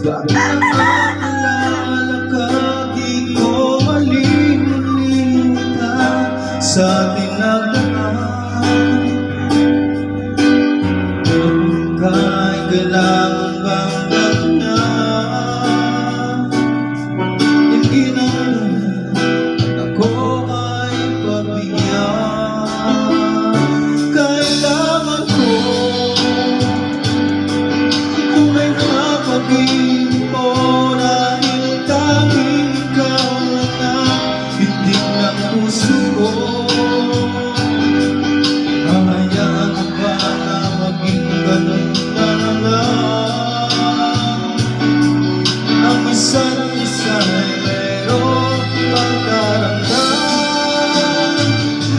Bakit naalala ka, di ko malilimutan sa ating nagdaan. Kahit kailangan bang ganyan, hindi na ako ay pabigyan. Kailangan ko tunay na pag-ibig mo, dahil tanging ikaw lang ang hitik ng puso ko. Hayaan mo ba na maging ganun na lang? Ang isa't isa ay mayroong pagkaramdam.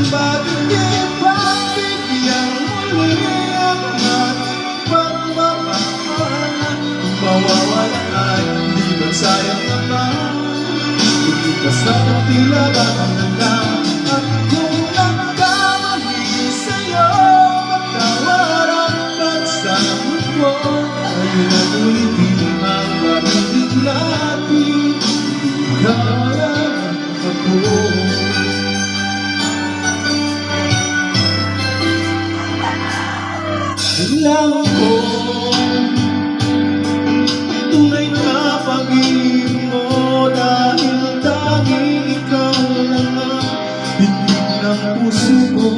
Bakit di pagbigyan muli ang ating pagmamahal? Kung mawawala ay di ba sayang naman? Hindi ka sa tila ba ang lang? At kung nagkamali sa'yo, magkawar ang pagsabot ko. Ayun at ulitin ang pag-ibig natin, ikaw lang ako. Kailangan ko tunay na pag-ibig mo, dahil tanging ikaw lang ang hitik ng puso ko.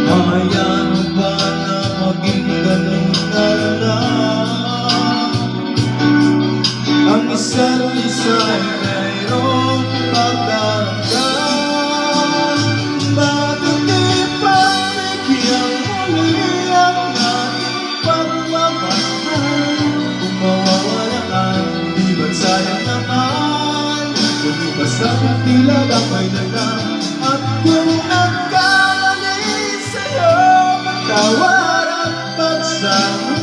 Hayaan mo ba na maging ganun na lang? Ang isa't isa ay mayroong pagdaramdam. Bakit di pagbigyan muli ang ating pagmamahal? Kung mawawala ka, di ba't sayang naman? Kung basta kung tila ba may dalang. At kung nagkamali sa'yo, magkawar at pagsama